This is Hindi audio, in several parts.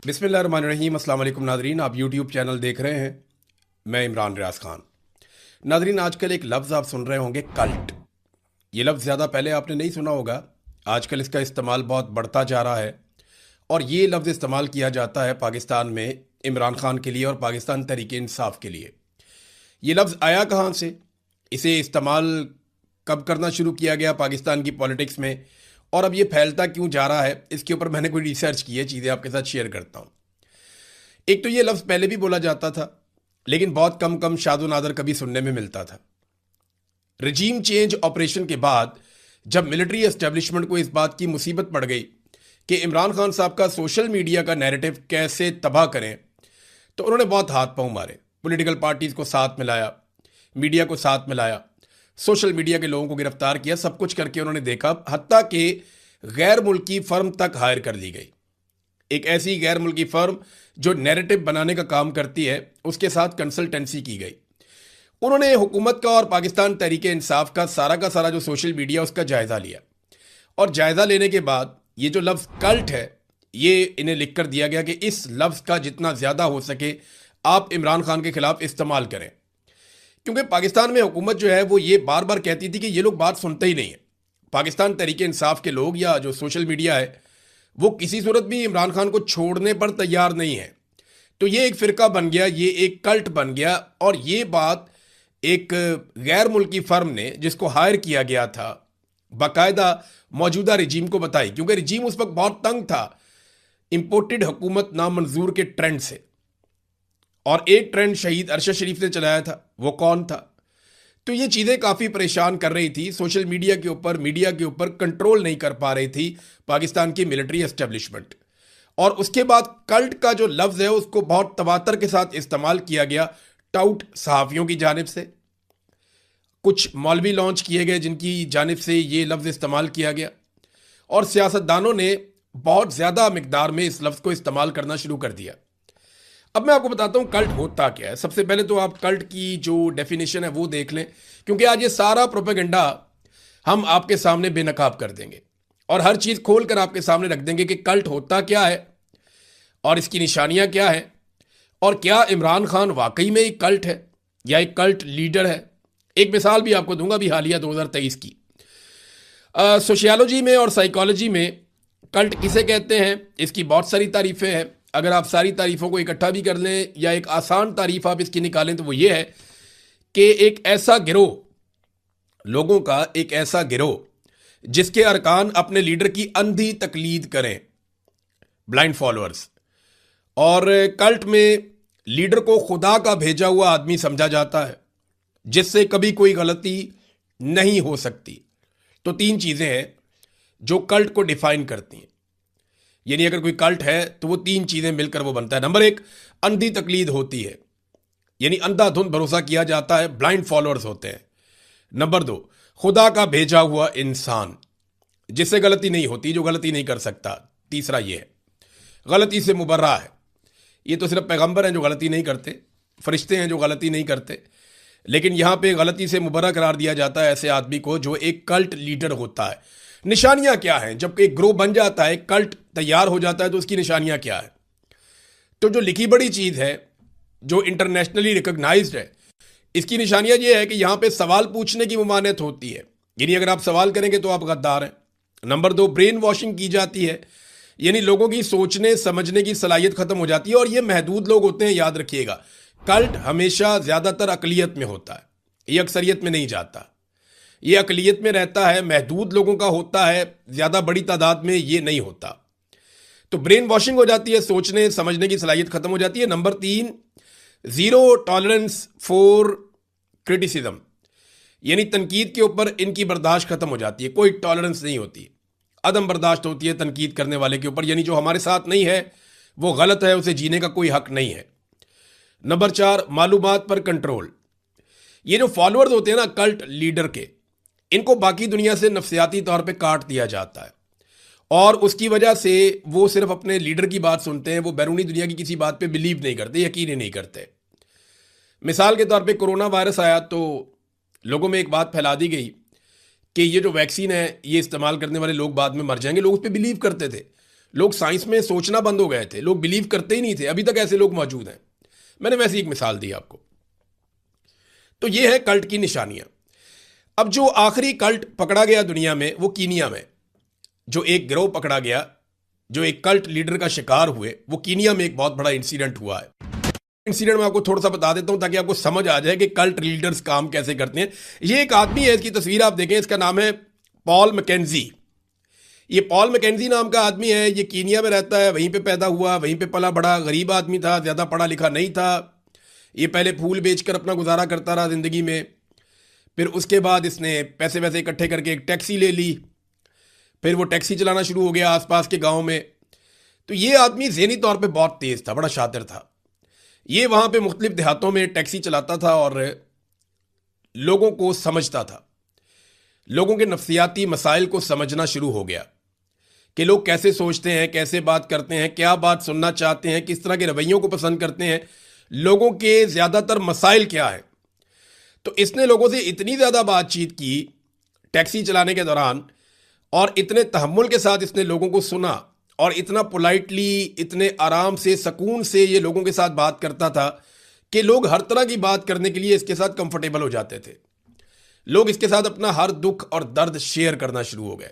बिस्मिल्लाहिर्रहमानिर्रहीम। अस्सलाम वालेकुम नादरीन, आप यूट्यूब चैनल देख रहे हैं। मैं इमरान रियाज खान। नादरीन, आजकल एक लफ्ज़ आप सुन रहे होंगे, कल्ट। ये लफ्ज़ ज़्यादा पहले आपने नहीं सुना होगा। आजकल इसका इस्तेमाल बहुत बढ़ता जा रहा है और ये लफ्ज़ इस्तेमाल किया जाता है पाकिस्तान में इमरान खान के लिए और पाकिस्तान तहरीक इंसाफ के लिए। ये लफ्ज़ आया कहाँ से, इसे इस्तेमाल कब करना शुरू किया गया पाकिस्तान की पॉलिटिक्स में, और अब ये फैलता क्यों जा रहा है, इसके ऊपर मैंने कोई रिसर्च की है, चीज़ें आपके साथ शेयर करता हूँ। एक तो ये लफ्ज़ पहले भी बोला जाता था, लेकिन बहुत कम कम शादो नादर कभी सुनने में मिलता था। रजीम चेंज ऑपरेशन के बाद जब मिलिट्री एस्टेब्लिशमेंट को इस बात की मुसीबत पड़ गई कि इमरान खान साहब का सोशल मीडिया का नैरेटिव कैसे तबाह करें, तो उन्होंने बहुत हाथ पांव मारे। पॉलिटिकल पार्टीज को साथ मिलाया, मीडिया को साथ मिलाया, सोशल मीडिया के लोगों को गिरफ्तार किया, सब कुछ करके उन्होंने देखा, हत्ता कि गैर मुल्की फर्म तक हायर कर ली गई। एक ऐसी गैर मुल्की फर्म जो नैरेटिव बनाने का काम करती है, उसके साथ कंसल्टेंसी की गई। उन्होंने हुकूमत का और पाकिस्तान तहरीक इंसाफ का सारा जो सोशल मीडिया उसका जायज़ा लिया, और जायज़ा लेने के बाद ये जो लफ्ज़ कल्ट है, ये इन्हें लिख कर दिया गया कि इस लफ्ज़ का जितना ज़्यादा हो सके आप इमरान खान के खिलाफ इस्तेमाल करें। क्योंकि पाकिस्तान में हुकूमत जो है वो ये बार बार कहती थी कि ये लोग बात सुनते ही नहीं है। पाकिस्तान तहरीक इंसाफ के लोग या जो सोशल मीडिया है वो किसी सूरत भी इमरान खान को छोड़ने पर तैयार नहीं है। तो ये एक फ़िरका बन गया, ये एक कल्ट बन गया, और ये बात एक गैर मुल्की फर्म ने जिसको हायर किया गया था बाकायदा मौजूदा रजीम को बताई, क्योंकि रजीम उस वक्त बहुत तंग था इंपोर्टेड हुकूमत नामंजूर के ट्रेंड से। और एक ट्रेंड शहीद अरशद शरीफ ने चलाया था, वो कौन था? तो ये चीज़ें काफ़ी परेशान कर रही थी। सोशल मीडिया के ऊपर, मीडिया के ऊपर कंट्रोल नहीं कर पा रही थी पाकिस्तान की मिलिट्री एस्टेब्लिशमेंट। और उसके बाद कल्ट का जो लफ्ज़ है उसको बहुत तवातर के साथ इस्तेमाल किया गया टाउट सहाफ़ियों की जानिब से। कुछ मौलवी लॉन्च किए गए जिनकी जानिब से ये लफ्ज़ इस्तेमाल किया गया, और सियासतदानों ने बहुत ज़्यादा मिकदार में इस लफ्ज़ को इस्तेमाल करना शुरू कर दिया। अब मैं आपको बताता हूँ कल्ट होता क्या है। सबसे पहले तो आप कल्ट की जो डेफिनेशन है वो देख लें, क्योंकि आज ये सारा प्रोपेगेंडा हम आपके सामने बेनकाब कर देंगे और हर चीज़ खोल कर आपके सामने रख देंगे कि कल्ट होता क्या है और इसकी निशानियां क्या है, और क्या इमरान खान वाकई में एक कल्ट है या एक कल्ट लीडर है। एक मिसाल भी आपको दूंगा अभी हालिया 2023 की। सोशियोलॉजी में और साइकोलॉजी में कल्ट किसे कहते हैं, इसकी बहुत सारी तारीफ़ें हैं। अगर आप सारी तारीफ़ों को इकट्ठा भी कर लें या एक आसान तारीफ़ आप इसकी निकालें तो वो ये है कि एक ऐसा गिरोह, लोगों का एक ऐसा गिरोह जिसके अरकान अपने लीडर की अंधी तकलीद करें, ब्लाइंड फॉलोअर्स। और कल्ट में लीडर को खुदा का भेजा हुआ आदमी समझा जाता है जिससे कभी कोई गलती नहीं हो सकती। तो तीन चीज़ें हैं जो कल्ट को डिफाइन करती हैं, यानी अगर कोई कल्ट है तो वो तीन चीज़ें मिलकर वो बनता है। नंबर एक, अंधी तकलीद होती है, यानी अंधाधुंध भरोसा किया जाता है, ब्लाइंड फॉलोअर्स होते हैं। नंबर दो, खुदा का भेजा हुआ इंसान जिससे गलती नहीं होती, जो गलती नहीं कर सकता। तीसरा ये है, गलती से मुबर्रा है। ये तो सिर्फ पैगंबर हैं जो गलती नहीं करते, फरिश्ते हैं जो गलती नहीं करते, लेकिन यहां पे गलती से मुबर्रा करार दिया जाता है ऐसे आदमी को जो एक कल्ट लीडर होता है। निशानियां क्या हैं जब एक ग्रोह बन जाता है, कल्ट तैयार हो जाता है, तो उसकी निशानियां क्या है? तो जो लिखी बड़ी चीज़ है, जो इंटरनेशनली रिकॉग्नाइज्ड है, इसकी निशानियां ये है कि यहां पे सवाल पूछने की ममानियत होती है, यानी अगर आप सवाल करेंगे तो आप गद्दार हैं। नंबर दो, ब्रेन वॉशिंग की जाती है, यानी लोगों की सोचने समझने की सलाहियत खत्म हो जाती है, और ये महदूद लोग होते हैं, याद रखिएगा। कल्ट हमेशा ज्यादातर अकलियत में होता है, ये अक्सरियत में नहीं जाता, ये अकलियत में रहता है, महदूद लोगों का होता है, ज्यादा बड़ी तादाद में ये नहीं होता। तो ब्रेन वॉशिंग हो जाती है, सोचने समझने की सलाहियत खत्म हो जाती है। नंबर तीन, जीरो टॉलरेंस फॉर क्रिटिसिज्म, यानी तनकीद के ऊपर इनकी बर्दाश्त खत्म हो जाती है, कोई टॉलरेंस नहीं होती, अदम बर्दाश्त होती है तनकीद करने वाले के ऊपर, यानी जो हमारे साथ नहीं है वो गलत है, उसे जीने का कोई हक नहीं है। नंबर चार, मालूमात पर कंट्रोल। ये जो फॉलोअर्स होते हैं ना कल्ट लीडर के, इनको बाकी दुनिया से नफ्सियाती तौर पे काट दिया जाता है, और उसकी वजह से वो सिर्फ अपने लीडर की बात सुनते हैं, वो बैरूनी दुनिया की किसी बात पे बिलीव नहीं करते, यकीन ही नहीं करते। मिसाल के तौर पे कोरोना वायरस आया तो लोगों में एक बात फैला दी गई कि ये जो वैक्सीन है ये इस्तेमाल करने वाले लोग बाद में मर जाएंगे। लोग उस पर बिलीव करते थे, लोग साइंस में सोचना बंद हो गए थे, लोग बिलीव करते ही नहीं थे। अभी तक ऐसे लोग मौजूद हैं। मैंने वैसी एक मिसाल दी आपको। तो ये है कल्ट की निशानियां। अब जो आखिरी कल्ट पकड़ा गया दुनिया में, वो कीनिया में जो एक गिरोह पकड़ा गया, जो एक कल्ट लीडर का शिकार हुए, वो कीनिया में एक बहुत बड़ा इंसिडेंट हुआ है। इंसिडेंट में आपको थोड़ा सा बता देता हूं ताकि आपको समझ आ जाए कि कल्ट लीडर्स काम कैसे करते हैं। ये एक आदमी है, इसकी तस्वीर आप देखें, इसका नाम है पॉल मैकेंजी। ये पॉल मैकेंजी नाम का आदमी है, ये कीनिया में रहता है, वहीं पे पैदा हुआ, वहीं पे पला बड़ा, गरीब आदमी था, ज़्यादा पढ़ा लिखा नहीं था। ये पहले फूल बेचकर अपना गुजारा करता रहा ज़िंदगी में। फिर उसके बाद इसने पैसे वैसे इकट्ठे करके एक टैक्सी ले ली, फिर वो टैक्सी चलाना शुरू हो गया आसपास के गांव में। तो ये आदमी ज़हनी तौर पे बहुत तेज़ था, बड़ा शातिर था। ये वहाँ पे मुख्तलिफ देहातों में टैक्सी चलाता था और लोगों को समझता था, लोगों के नफ्सियाती मसाइल को समझना शुरू हो गया कि लोग कैसे सोचते हैं, कैसे बात करते हैं, क्या बात सुनना चाहते हैं, किस तरह के रवैयों को पसंद करते हैं, लोगों के ज़्यादातर मसाइल क्या है। तो इसने लोगों से इतनी ज़्यादा बातचीत की टैक्सी चलाने के दौरान, और इतने तहम्मुल के साथ इसने लोगों को सुना, और इतना पोलाइटली, इतने आराम से, सुकून से ये लोगों के साथ बात करता था कि लोग हर तरह की बात करने के लिए इसके साथ कंफर्टेबल हो जाते थे। लोग इसके साथ अपना हर दुख और दर्द शेयर करना शुरू हो गए।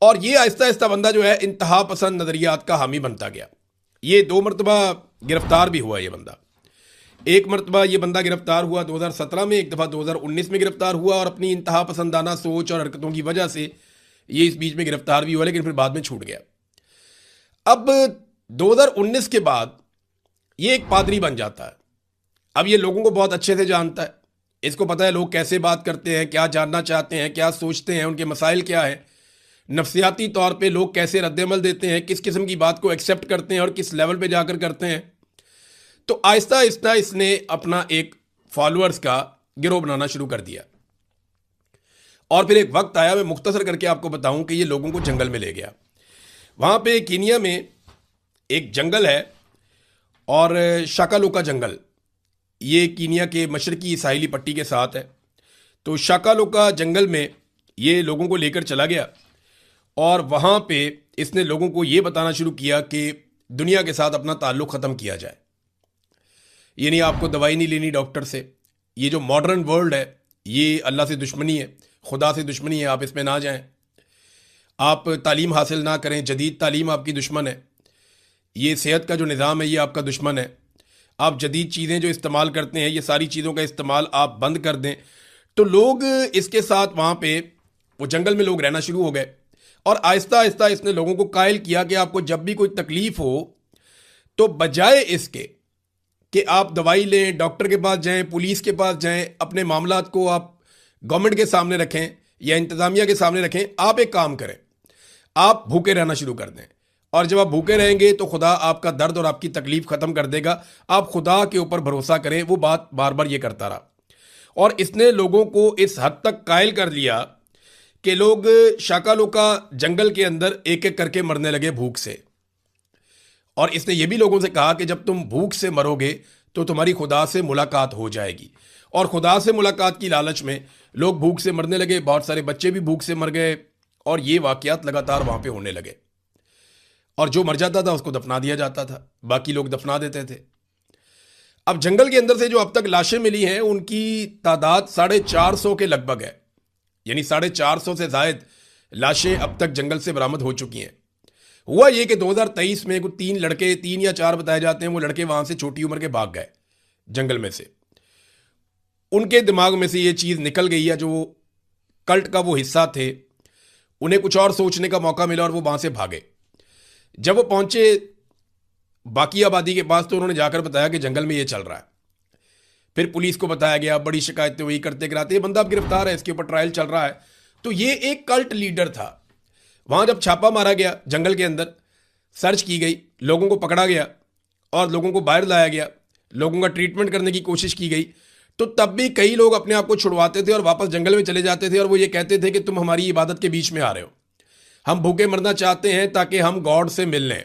और ये आहिस्ता आहिस्ता बंदा जो है इंतहा पसंद नज़रियात का हामी बनता गया। ये 2 मरतबा गिरफ्तार भी हुआ ये बंदा। एक मरतबा ये बंदा गिरफ्तार हुआ 2017 में, एक दफ़ा 2019 में गिरफ्तार हुआ, और अपनी इंतहा पसंदाना सोच और हरकतों की वजह से ये इस बीच में गिरफ्तार भी हुआ, लेकिन फिर बाद में छूट गया। अब 2019 के बाद ये एक पादरी बन जाता है। अब ये लोगों को बहुत अच्छे से जानता है, इसको पता है लोग कैसे बात करते हैं, क्या जानना चाहते हैं, क्या सोचते हैं, उनके मसाइल क्या है, नफ्सियाती तौर पे लोग कैसे रद्देमल देते हैं, किस किस्म की बात को एक्सेप्ट करते हैं और किस लेवल पे जाकर करते हैं। तो आहिस्ता आहिस्ता इसने अपना एक फॉलोअर्स का गिरोह बनाना शुरू कर दिया। और फिर एक वक्त आया, मैं मुख्तसर करके आपको बताऊं, कि ये लोगों को जंगल में ले गया। वहाँ पे कीनिया में एक जंगल है, और शाकालोका जंगल, ये कीनिया के मशरकी साहिली पट्टी के साथ है। तो शाकालोका जंगल में ये लोगों को लेकर चला गया, और वहाँ पे इसने लोगों को ये बताना शुरू किया कि दुनिया के साथ अपना ताल्लुक़ ख़त्म किया जाए। यानी आपको दवाई नहीं लेनी डॉक्टर से। ये जो मॉडर्न वर्ल्ड है, ये अल्लाह से दुश्मनी है, खुदा से दुश्मनी है, आप इसमें ना जाएं। आप तालीम हासिल ना करें, जदीद तालीम आपकी दुश्मन है। ये सेहत का जो निज़ाम है, ये आपका दुश्मन है। आप जदीद चीज़ें जो इस्तेमाल करते हैं, ये सारी चीज़ों का इस्तेमाल आप बंद कर दें। तो लोग इसके साथ वहाँ पे वो जंगल में लोग रहना शुरू हो गए, और आहिस्ता आहिस्ता इसने लोगों को कायल किया कि आपको जब भी कोई तकलीफ़ हो, तो बजाय इसके कि आप दवाई लें, डॉक्टर के पास जाएं, पुलिस के पास जाएं, अपने मामलात को आप गवर्नमेंट के सामने रखें या इंतज़ामिया के सामने रखें, आप एक काम करें, आप भूखे रहना शुरू कर दें। और जब आप भूखे रहेंगे तो खुदा आपका दर्द और आपकी तकलीफ़ ख़त्म कर देगा। आप खुदा के ऊपर भरोसा करें। वो बात बार बार ये करता रहा, और इसने लोगों को इस हद तक कायल कर लिया कि लोग शाकालोका जंगल के अंदर एक एक करके मरने लगे भूख से। और इसने ये भी लोगों से कहा कि जब तुम भूख से मरोगे तो तुम्हारी खुदा से मुलाकात हो जाएगी। और खुदा से मुलाकात की लालच में लोग भूख से मरने लगे, बहुत सारे बच्चे भी भूख से मर गए, और ये वाक़यात लगातार वहाँ पे होने लगे। और जो मर जाता था उसको दफना दिया जाता था, बाकी लोग दफना देते थे। अब जंगल के अंदर से जो अब तक लाशें मिली हैं, उनकी तादाद 450 के लगभग है। यानी 450 से ज़ायद लाशें अब तक जंगल से बरामद हो चुकी हैं। हुआ ये कि 2023 में कुछ 3 लड़के, 3 या 4 बताए जाते हैं, वो लड़के वहाँ से छोटी उम्र के भाग गए जंगल में से। उनके दिमाग में से ये चीज़ निकल गई है, जो कल्ट का वो हिस्सा थे, उन्हें कुछ और सोचने का मौका मिला और वो वहाँ से भागे। जब वो पहुँचे बाकी आबादी के पास, तो उन्होंने जाकर बताया कि जंगल में ये चल रहा है। फिर पुलिस को बताया गया, बड़ी शिकायतें हुई, करते कराते ये बंदा अब गिरफ्तार है, इसके ऊपर ट्रायल चल रहा है। तो ये एक कल्ट लीडर था। वहाँ जब छापा मारा गया जंगल के अंदर, सर्च की गई, लोगों को पकड़ा गया और लोगों को बाहर लाया गया, लोगों का ट्रीटमेंट करने की कोशिश की गई, तो तब भी कई लोग अपने आप को छुड़वाते थे और वापस जंगल में चले जाते थे। और वो ये कहते थे कि तुम हमारी इबादत के बीच में आ रहे हो, हम भूखे मरना चाहते हैं ताकि हम गॉड से मिल लें।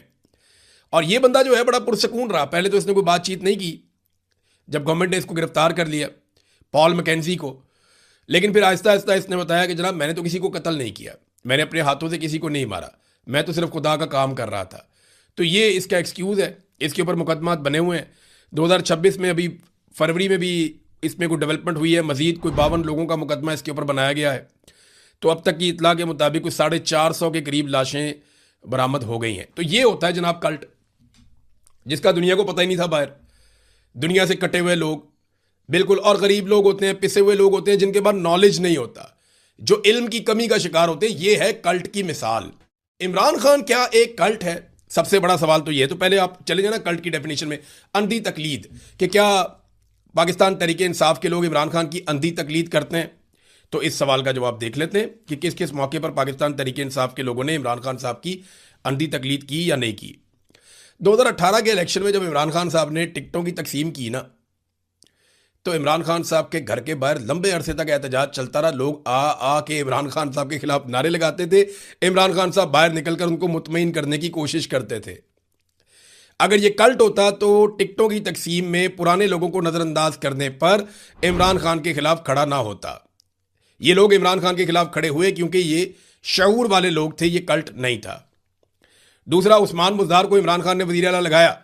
और ये बंदा जो है बड़ा पुरसकून रहा। पहले तो इसने कोई बातचीत नहीं की जब गवर्नमेंट ने इसको गिरफ्तार कर लिया, पॉल मैकेंजी को। लेकिन फिर आहिस्ता आहिस्ता इसने बताया कि जनाब मैंने तो किसी को कत्ल नहीं किया, मैंने अपने हाथों से किसी को नहीं मारा, मैं तो सिर्फ खुदा का काम कर रहा था। तो ये इसका एक्सक्यूज़ है, इसके ऊपर मुकदमात बने हुए हैं। 2026 में अभी फरवरी में भी इसमें कोई डेवलपमेंट हुई है, मजीद कोई 52 लोगों का मुकदमा इसके ऊपर बनाया गया है। तो अब तक की इतला के मुताबिक कुछ 450 के करीब लाशें बरामद हो गई हैं। तो ये होता है जनाब कल्ट, जिसका दुनिया को पता ही नहीं था। बाहर दुनिया से कटे हुए लोग बिल्कुल, और गरीब लोग होते हैं, पिसे हुए लोग होते हैं, जिनके पास नॉलेज नहीं होता, जो इल्म की कमी का शिकार होते हैं। ये है कल्ट की मिसाल। इमरान खान क्या एक कल्ट है? सबसे बड़ा सवाल तो ये है। तो पहले आप चले जाना कल्ट की डेफिनेशन में, अंधी तकलीद, कि क्या पाकिस्तान तहरीक इंसाफ के लोग इमरान खान की अंधी तकलीद करते हैं? तो इस सवाल का जवाब देख लेते हैं कि किस किस मौके पर पाकिस्तान तहरीक इंसाफ के लोगों ने इमरान खान साहब की अंधी तकलीद की या नहीं की। 2018 के इलेक्शन में जब इमरान खान साहब ने टिकटों की तकसीम की ना, तो इमरान खान साहब के घर के बाहर लंबे अरसे तक एहतजाज चलता रहा। लोग आ के इमरान खान साहब के खिलाफ नारे लगाते थे। इमरान खान साहब बाहर निकलकर उनको मुतमईन करने की कोशिश करते थे। अगर ये कल्ट होता तो टिकटों की तकसीम में पुराने लोगों को नज़रअंदाज करने पर इमरान खान के खिलाफ खड़ा ना होता। ये लोग इमरान खान के खिलाफ खड़े हुए क्योंकि ये शऊर वाले लोग थे, ये कल्ट नहीं था। दूसरा, उस्मान बुज़दार को इमरान खान ने वज़ीर आला लगाया।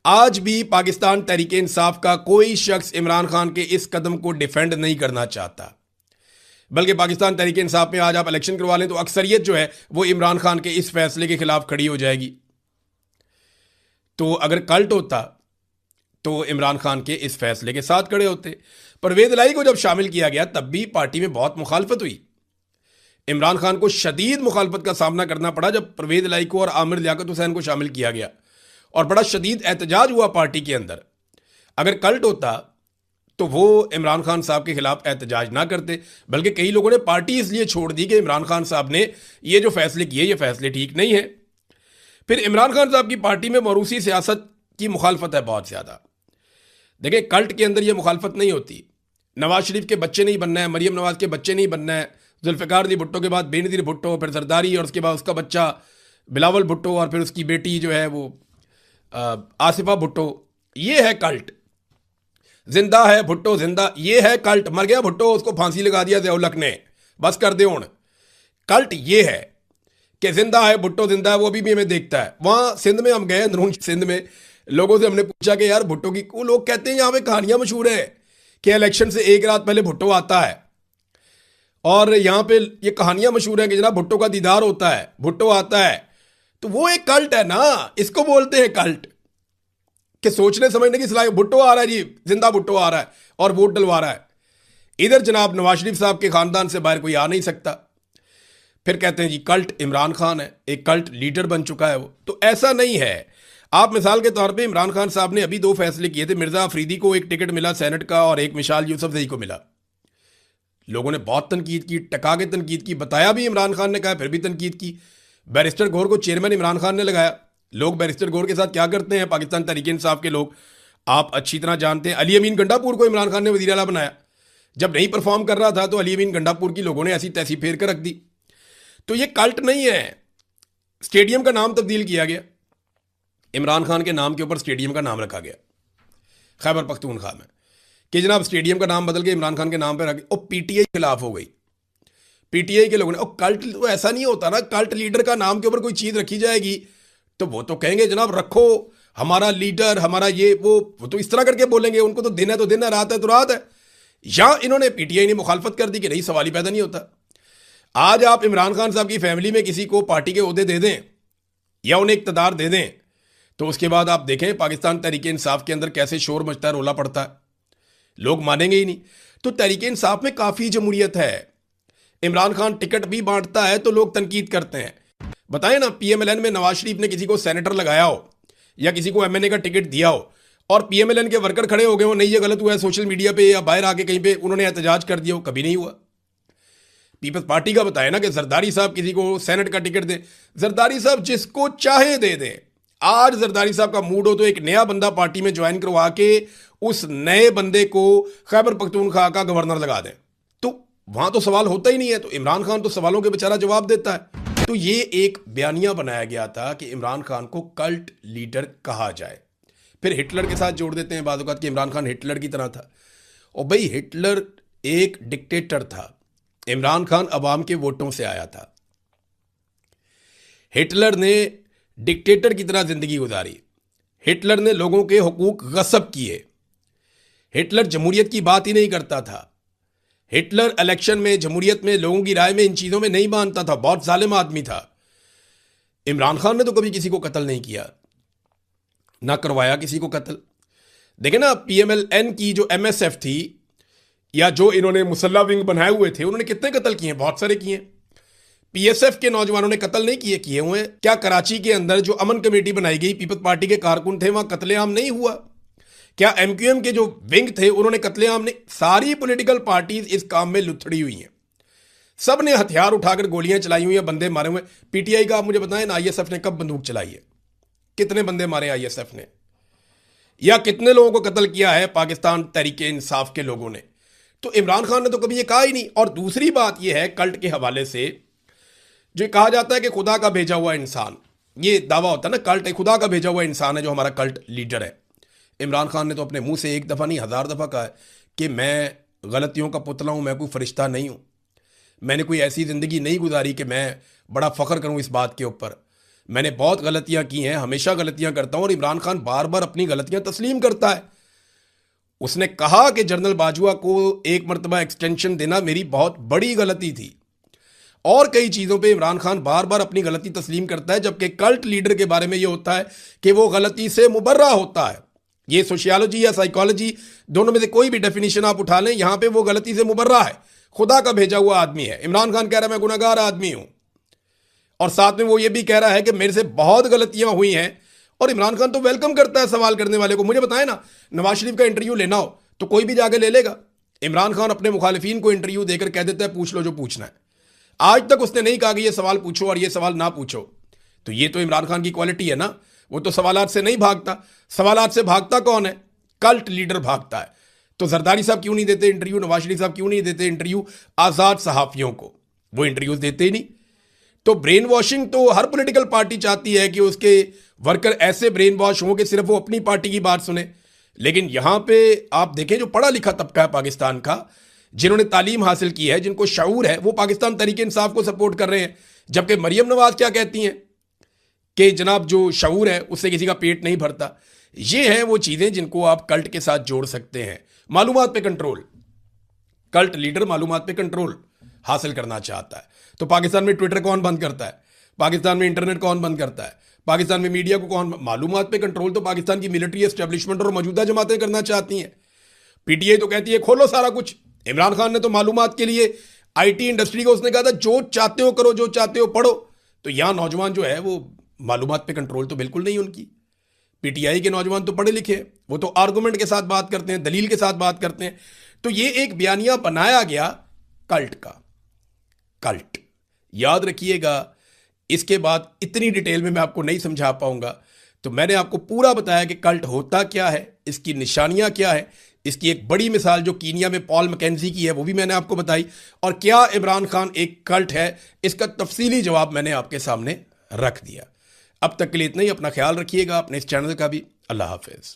आज भी पाकिस्तान तहरीक इंसाफ का कोई शख्स इमरान खान के इस कदम को डिफेंड नहीं करना चाहता, बल्कि पाकिस्तान तहरीक इंसाफ में आज आप इलेक्शन करवा लें तो अक्सरियत जो है वो इमरान खान के इस फैसले के खिलाफ खड़ी हो जाएगी। तो अगर कल्ट होता तो इमरान खान के इस फैसले के साथ खड़े होते। परवेज इलाही को जब शामिल किया गया तब भी पार्टी में बहुत मुखालफत हुई। इमरान खान को शदीद मुखालफत का सामना करना पड़ा जब परवेज इलाही को और आमिर लियाकत हुसैन को शामिल किया गया, और बड़ा शदीद एहतजाज हुआ पार्टी के अंदर। अगर कल्ट होता तो वो इमरान खान साहब के खिलाफ एहतजाज ना करते, बल्कि कई लोगों ने पार्टी इसलिए छोड़ दी कि इमरान खान साहब ने ये जो फैसले किए ये फैसले ठीक नहीं है। फिर इमरान खान साहब की पार्टी में मौरूसी सियासत की मुखालफत है बहुत ज़्यादा। देखिए, कल्ट के अंदर ये मुखालफत नहीं होती। नवाज शरीफ के बच्चे नहीं बनना है, मरियम नवाज के बच्चे नहीं बनना है, जुल्फ़िकार अली भुट्टो के बाद बेनज़ीर भुट्टो, फिर जरदारी, और उसके बाद उसका बच्चा बिलावल भुट्टो, और फिर उसकी बेटी जो है वो आसिफा भुट्टो। ये है कल्ट। जिंदा है भुट्टो जिंदा, ये है कल्ट। मर गया भुट्टो, उसको फांसी लगा दिया ज़िया-उल-हक ने, बस कर दे हुण। कल्ट ये है कि जिंदा है भुट्टो जिंदा है, वो अभी भी हमें देखता है। वहाँ सिंध में हम गए, अंदरून सिंध में, लोगों से हमने पूछा कि यार भुट्टो की, वो लोग कहते हैं यहाँ पे कहानियां मशहूर है कि इलेक्शन से एक रात पहले भुट्टो आता है, और यहाँ पे ये कहानियां मशहूर हैं कि जनाब भुट्टो का दीदार होता है, भुट्टो आता है। तो वो एक कल्ट है ना, इसको बोलते हैं कल्ट, कि सोचने समझने की सलाह। भुट्टो आ रहा है जी, जिंदा भुट्टो आ रहा है और वोट डलवा रहा है। इधर जनाब नवाज शरीफ साहब के खानदान से बाहर कोई आ नहीं सकता। फिर कहते हैं जी कल्ट इमरान खान है, एक कल्ट लीडर बन चुका है वो। तो ऐसा नहीं है। आप मिसाल के तौर पे इमरान खान साहब ने अभी 2 फैसले किए थे। मिर्जा अफरीदी को एक टिकट मिला सेनेट का, और एक मिशाल यूसुफजई को मिला। लोगों ने बहुत तनकीद की, टका के तनकीद की, बताया भी इमरान खान ने, कहा फिर भी तनकीद की। बैरिस्टर गौर को चेयरमैन इमरान खान ने लगाया। लोग बैरिस्टर गौर के साथ क्या करते हैं पाकिस्तान तहरीक इंसाफ के लोग, आप अच्छी तरह जानते हैं। अली अमीन गंडापुर को इमरान खान ने वज़ीर आला बनाया। जब नहीं परफॉर्म कर रहा था तो अली अमीन गंडापुर की लोगों ने ऐसी तैसी फेर कर रख दी। तो ये कल्ट नहीं है। स्टेडियम का नाम तब्दील किया गया, इमरान खान के नाम के ऊपर स्टेडियम का नाम रखा गया खैबर पख्तूनख्वा में, कि जनाब स्टेडियम का नाम बदल के इमरान खान के नाम पर रख गया। और पीटीआई के खिलाफ हो गई, पीटीआई के लोगों ने। और कल्ट तो ऐसा नहीं होता ना, कल्ट लीडर का नाम के ऊपर कोई चीज़ रखी जाएगी तो वो तो कहेंगे जनाब रखो हमारा लीडर, हमारा ये वो तो इस तरह करके बोलेंगे। उनको तो दिन है तो दिन है, रात है तो रात है। या इन्होंने पीटीआई ने मुखालफत कर दी कि नहीं, सवाल ही पैदा नहीं होता। आज आप इमरान खान साहब की फैमिली में किसी को पार्टी के ओहदे दे दें या उन्हें इक़्तिदार दे दें, तो उसके बाद आप देखें पाकिस्तान तहरीक इंसाफ के अंदर कैसे शोर मचता है, रोला पड़ता है, लोग मानेंगे ही नहीं। तो तहरीक इंसाफ में काफ़ी जमहूरियत है। इमरान खान टिकट भी बांटता है तो लोग तनकीद करते हैं। बताएं ना, पीएमएलएन में नवाज शरीफ ने किसी को सेनेटर लगाया हो या किसी को एमएनए का टिकट दिया हो, और पीएमएलएन के वर्कर खड़े हो गए हो, नहीं ये गलत हुआ है, सोशल मीडिया पे या बाहर आके कहीं पे उन्होंने एहतजाज कर दिया हो, कभी नहीं हुआ। पीपल्स पार्टी का बताया ना कि जरदारी साहब किसी को सेनेट का टिकट दें, जरदारी साहब जिसको चाहे दे दें। आज जरदारी साहब का मूड हो तो एक नया बंदा पार्टी में ज्वाइन करवा के उस नए बंदे को खैबर पख्तूनख्वा का गवर्नर लगा दें, तो वहां तो सवाल होता ही नहीं है। तो इमरान खान तो सवालों के बेचारा जवाब देता है। तो ये एक बयानिया बनाया गया था कि इमरान खान को कल्ट लीडर कहा जाए। फिर हिटलर के साथ जोड़ देते हैं बाद औक़ात कि इमरान खान हिटलर की तरह था। और भाई हिटलर एक डिक्टेटर था, इमरान खान अवाम के वोटों से आया था। हिटलर ने डिक्टेटर की तरह जिंदगी गुजारी। हिटलर ने लोगों के हुकूक गस्ब किए। हिटलर जमहूरियत की बात ही नहीं करता था। हिटलर इलेक्शन में, जमहूरियत में, लोगों की राय में, इन चीज़ों में नहीं मानता था। बहुत जालिम आदमी था। इमरान खान ने तो कभी किसी को कत्ल नहीं किया, ना करवाया किसी को कत्ल। देखे ना, PMLN की जो MSF थी, या जो इन्होंने मुसल्ला विंग बनाए हुए थे, उन्होंने कितने कत्ल किए? बहुत सारे किए। PSF के नौजवानों ने कत्ल नहीं किए हुए। क्या कराची के अंदर जो अमन कमेटी बनाई गई, पीपल्स पार्टी के कारकुन थे, वहां कत्लेआम नहीं हुआ? क्या MQM के जो विंग थे, उन्होंने कत्लेआम नहीं? सारी पॉलिटिकल पार्टीज इस काम में लुथड़ी हुई हैं। सब ने हथियार उठाकर गोलियां चलाई हुई हैं, बंदे मारे हुए। PTI का आप मुझे बताएं ना, ISF ने कब बंदूक चलाई है? कितने बंदे मारे ISF ने? या कितने लोगों को कत्ल किया है पाकिस्तान तहरीके इंसाफ के लोगों ने? तो इमरान खान ने तो कभी ये कहा ही नहीं। और दूसरी बात यह है, कल्ट के हवाले से जो कहा जाता है कि खुदा का भेजा हुआ इंसान, ये दावा होता है ना, कल्ट खुदा का भेजा हुआ इंसान है जो हमारा कल्ट लीडर है। इमरान खान ने तो अपने मुंह से एक दफ़ा नहीं 1000 दफ़ा कहा है कि मैं गलतियों का पुतला हूं, मैं कोई फरिश्ता नहीं हूं, मैंने कोई ऐसी ज़िंदगी नहीं गुजारी कि मैं बड़ा फ़ख्र करूं इस बात के ऊपर। मैंने बहुत गलतियां की हैं, हमेशा गलतियां करता हूं। और इमरान खान बार बार अपनी गलतियां तस्लीम करता है। उसने कहा कि जनरल बाजवा को एक मरतबा एक्सटेंशन देना मेरी बहुत बड़ी गलती थी। और कई चीज़ों पे इमरान खान बार बार अपनी गलती तस्लीम करता है, जबकि कल्ट लीडर के बारे में ये होता है कि वो गलती से मुबर्रा होता है। ये सोशियोलॉजी या साइकोलॉजी, दोनों में से कोई भी डेफिनेशन आप उठा लें, यहां पे वो गलती से मुबर्रा है, खुदा का भेजा हुआ आदमी है। इमरान खान कह रहा है मैं गुनहगार आदमी हूं, और साथ में वो ये भी कह रहा है कि मेरे से बहुत गलतियां हुई हैं। और इमरान खान तो वेलकम करता है सवाल करने वाले को। मुझे बताएं ना, नवाज शरीफ का इंटरव्यू लेना हो तो कोई भी जाके ले लेगा। इमरान खान अपने मुखालिफिन को इंटरव्यू देकर कह देता है पूछ लो जो पूछना है। आज तक उसने नहीं कहा कि ये सवाल पूछो और ये सवाल ना पूछो। तो ये तो इमरान खान की क्वालिटी है ना, वो तो सवालात से नहीं भागता। सवालात से भागता कौन है? कल्ट लीडर भागता है। तो जरदारी साहब क्यों नहीं देते इंटरव्यू? नवाज शरीफ साहब क्यों नहीं देते इंटरव्यू आज़ाद सहाफ़ियों को? वो इंटरव्यूज देते ही नहीं। तो ब्रेन वॉशिंग तो हर पॉलिटिकल पार्टी चाहती है कि उसके वर्कर ऐसे ब्रेन वॉश हों कि सिर्फ वो अपनी पार्टी की बात सुने। लेकिन यहां पे आप देखें, जो पढ़ा लिखा तबका है पाकिस्तान का, जिन्होंने तालीम हासिल की है, जिनको शऊर है, वो पाकिस्तान तहरीक इंसाफ को सपोर्ट कर रहे हैं। जबकि मरियम नवाज क्या कहती हैं कि जनाब जो शऊर है उससे किसी का पेट नहीं भरता। ये हैं वो चीज़ें जिनको आप कल्ट के साथ जोड़ सकते हैं। मालूमात पे कंट्रोल, कल्ट लीडर मालूमात पे कंट्रोल हासिल करना चाहता है। तो पाकिस्तान में ट्विटर कौन बंद करता है? पाकिस्तान में इंटरनेट कौन बंद करता है? पाकिस्तान में मीडिया को कौन? मालूमात पे कंट्रोल तो पाकिस्तान की मिलिट्री एस्टेब्लिशमेंट और मौजूदा जमातें करना चाहती हैं। PTI तो कहती है खोलो सारा कुछ। इमरान खान ने तो मालूमात के लिए IT इंडस्ट्री को उसने कहा था जो चाहते हो करो, जो चाहते हो पढ़ो। तो यहां नौजवान जो है वो मालूमात पे कंट्रोल तो बिल्कुल नहीं उनकी। PTI के नौजवान तो पढ़े लिखे हैं, वो तो आर्गूमेंट के साथ बात करते हैं, दलील के साथ बात करते हैं। तो ये एक बयानिया बनाया गया कल्ट का। कल्ट याद रखिएगा, इसके बाद इतनी डिटेल में मैं आपको नहीं समझा पाऊंगा। तो मैंने आपको पूरा बताया कि कल्ट होता क्या है, इसकी निशानियां क्या है। इसकी एक बड़ी मिसाल जो कीनिया में पॉल मैकेंजी की है वो भी मैंने आपको बताई। और क्या इमरान खान एक कल्ट है, इसका तफसीली जवाब मैंने आपके सामने रख दिया। अब तक के लिए इतना ही। अपना ख्याल रखिएगा, अपने इस चैनल का भी। अल्लाह हाफिज।